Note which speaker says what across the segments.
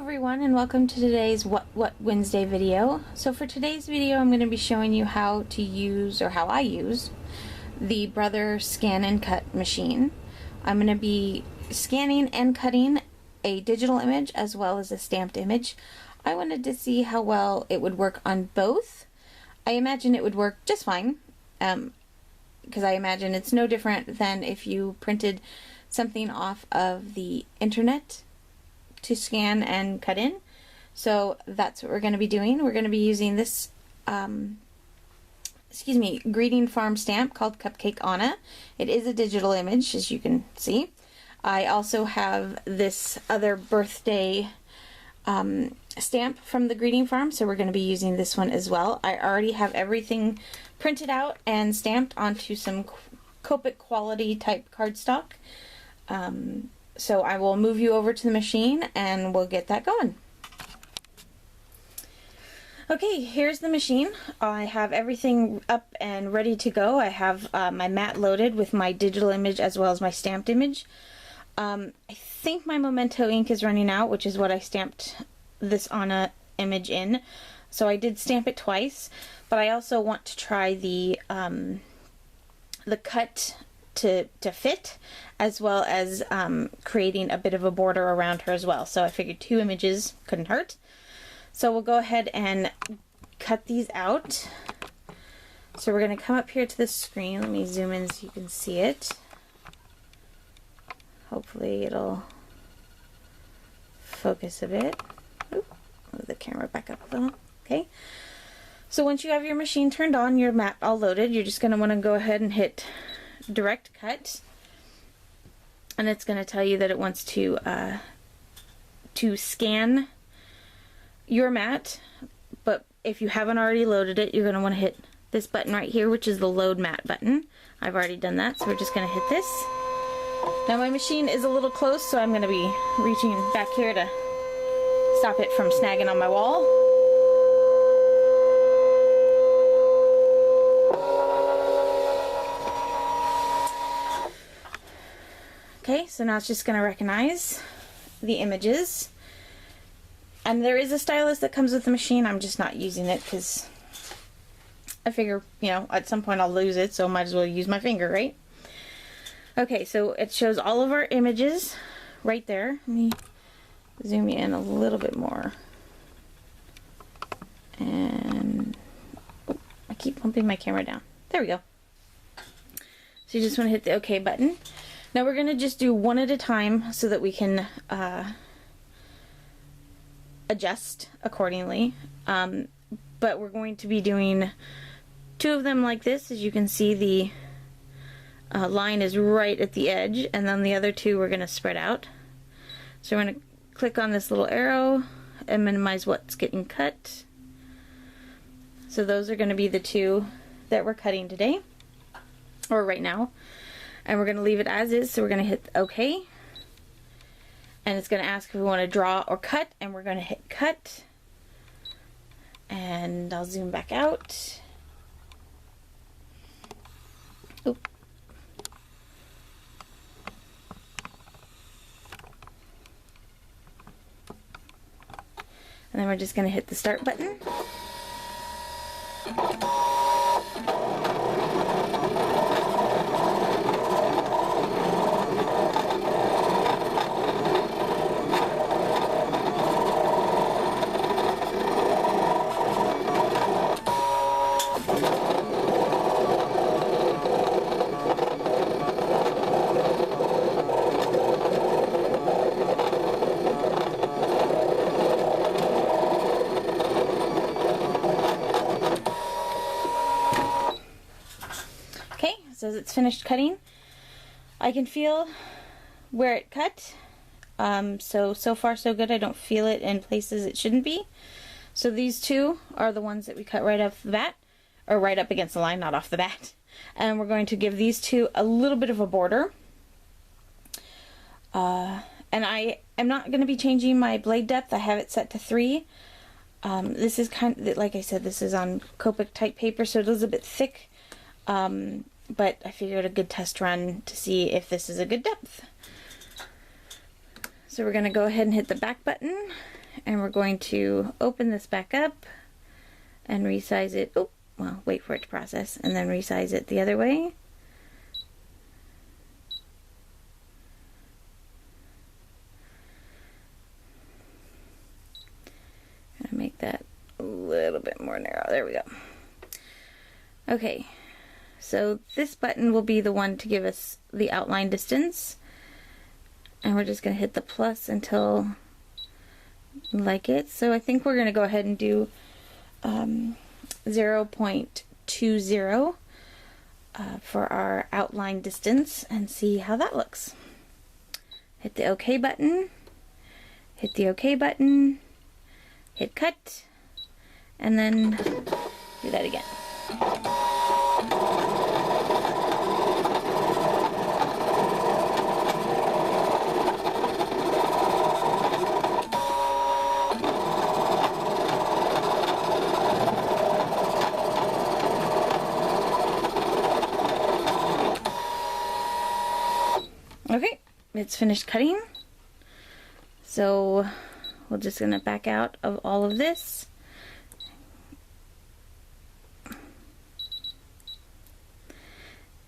Speaker 1: everyone, and welcome to today's What Wednesday video. So for today's video I'm going to be showing you how to use, or how I use, the Brother Scan and Cut machine. I'm going to be scanning and cutting a digital image as well as a stamped image. I wanted to see how well it would work on both. I imagine it would work just fine, because I imagine it's no different than if you printed something off of the internet to scan and cut in. So that's what we're going to be doing. We're going to be using this greeting farm stamp called Cupcake Anna. It is a digital image, as you can see. I also have this other birthday stamp from the greeting farm, so we're going to be using this one as well. I already have everything printed out and stamped onto some Copic quality type cardstock. So I will move you over to the machine and we'll get that going. Okay, here's the machine. I have everything up and ready to go. I have my mat loaded with my digital image as well as my stamped image. I think my Memento ink is running out, which is what I stamped this Anna image in. So I did stamp it twice, but I also want to try the cut to fit, as well as creating a bit of a border around her as well. So I figured 2 images couldn't hurt. So we'll go ahead and cut these out. So we're going to come up here to the screen. Let me zoom in so you can see it. Hopefully it'll focus a bit. Oop, move the camera back up a little. Okay. So once you have your machine turned on, your mat all loaded, you're just going to want to go ahead and hit direct cut, and it's going to tell you that it wants to scan your mat. But if you haven't already loaded it, you're going to want to hit this button right here, which is the load mat button. I've already done that, so we're just going to hit this. Now my machine is a little close, so I'm going to be reaching back here to stop it from snagging on my wall. Okay, so now it's just going to recognize the images. And there is a stylus that comes with the machine. I'm just not using it because I figure, you know, at some point I'll lose it, so I might as well use my finger, right? Okay, so it shows all of our images right there. Let me zoom in a little bit more. And oh, I keep bumping my camera down. There we go. So you just want to hit the OK button. Now we're going to just do one at a time so that we can adjust accordingly. But we're going to be doing 2 of them like this. As you can see, the line is right at the edge, and then the other 2 we're going to spread out. So we're going to click on this little arrow and minimize what's getting cut. So those are going to be the 2 that we're cutting today, or right now. And we're going to leave it as is, so we're going to hit OK. And it's going to ask if we want to draw or cut, and we're going to hit cut. And I'll zoom back out. Oop. And then we're just going to hit the start button. Says it's finished cutting. I can feel where it cut. So far so good. I don't feel it in places it shouldn't be. So these 2 are the ones that we cut right off the bat, or right up against the line, not off the bat. And we're going to give these 2 a little bit of a border. And I am not going to be changing my blade depth. I have it set to 3. This is kind of, like I said, this is on Copic type paper, so it is a bit thick. But I figured a good test run to see if this is a good depth. So we're going to go ahead and hit the back button, and we're going to open this back up and resize it. Oh, well, wait for it to process, and then resize it the other way. Gonna make that a little bit more narrow. There we go. Okay, so this button will be the one to give us the outline distance, and we're just gonna hit the plus until we like it. So I think we're gonna go ahead and do 0.20 for our outline distance and see how that looks. Hit the OK button, hit the OK button, hit cut, and then do that again. Okay, it's finished cutting. So we're just gonna back out of all of this.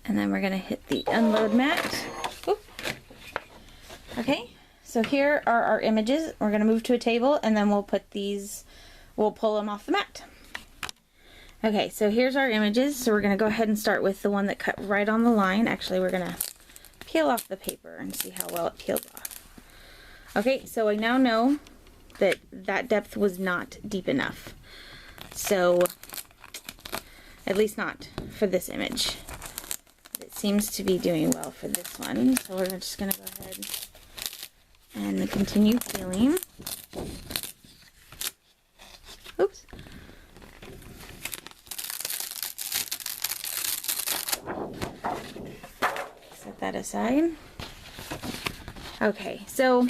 Speaker 1: And then we're gonna hit the unload mat. Oop. Okay, so here are our images. We're gonna move to a table and then we'll put these, we'll pull them off the mat. Okay, so here's our images. So we're gonna go ahead and start with the one that cut right on the line. Actually, we're gonna peel off the paper and see how well it peels off. Okay, so I now know that that depth was not deep enough. So, at least not for this image. It seems to be doing well for this one. So we're just gonna go ahead and continue peeling. Oops. Set that aside. Okay, so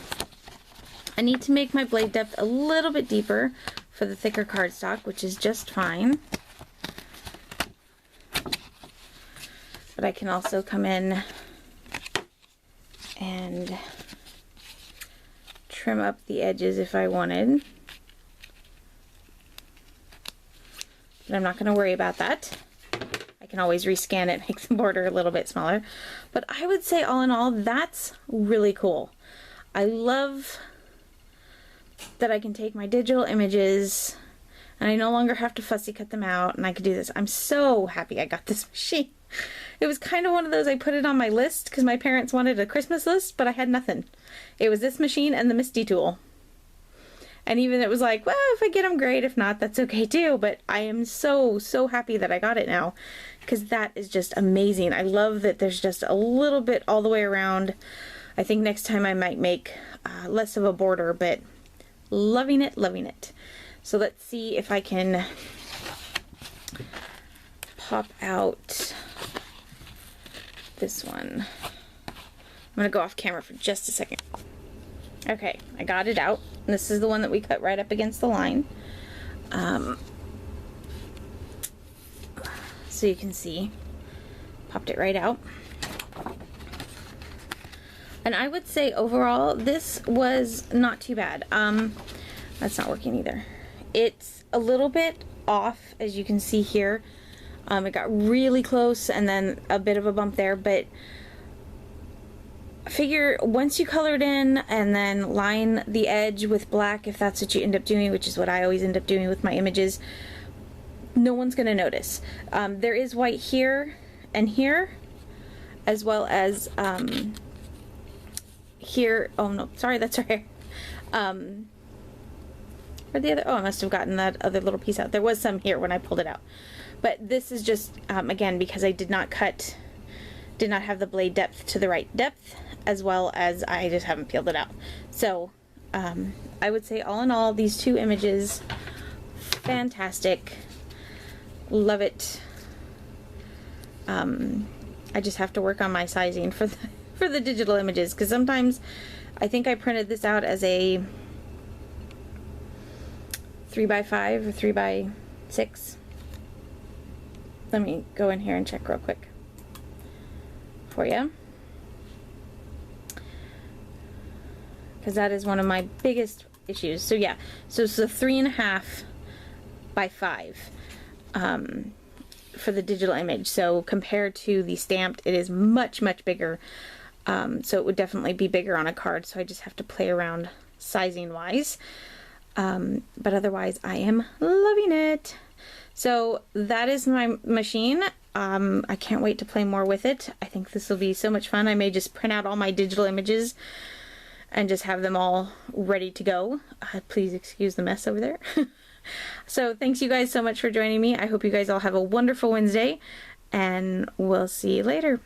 Speaker 1: I need to make my blade depth a little bit deeper for the thicker cardstock, which is just fine. But I can also come in and trim up the edges if I wanted. But I'm not going to worry about that. I can always rescan it, make the border a little bit smaller. But I would say all in all, that's really cool. I love that I can take my digital images and I no longer have to fussy cut them out, and I could do this. I'm so happy I got this machine. It was kind of one of those, I put it on my list because my parents wanted a Christmas list, but I had nothing. It was this machine and the MISTI tool. And even it was like, well, if I get them, great. If not, that's okay too. But I am so happy that I got it now, because that is just amazing. I love that there's just a little bit all the way around. I think next time I might make less of a border, but loving it, loving it. So let's see if I can pop out this one. I'm gonna go off camera for just a second. Okay, I got it out. This is the one that we cut right up against the line. So you can see, popped it right out. And I would say overall, this was not too bad. That's not working either. It's a little bit off, as you can see here. It got really close and then a bit of a bump there, but figure once you color it in and then line the edge with black, if that's what you end up doing, which is what I always end up doing with my images, no one's gonna notice. There is white here and here, as well as here. Oh no, sorry, that's her hair. Where'd the other, oh, I must have gotten that other little piece out. There was some here when I pulled it out. But this is just, again, because I did not have the blade depth to the right depth, as well as I just haven't peeled it out. So, I would say all in all, these two images, fantastic. Love it. I just have to work on my sizing for the digital images, because sometimes I think I printed this out as a 3x5 or 3x6. Let me go in here and check real quick for you, because that is one of my biggest issues. So yeah, so it's a 3.5 by 5 for the digital image. So compared to the stamped, it is much, much bigger. So it would definitely be bigger on a card. So I just have to play around sizing wise. But otherwise I am loving it. So that is my machine. I can't wait to play more with it. I think this will be so much fun. I may just print out all my digital images and just have them all ready to go. Please excuse the mess over there. So thanks you guys so much for joining me. I hope you guys all have a wonderful Wednesday, and we'll see you later.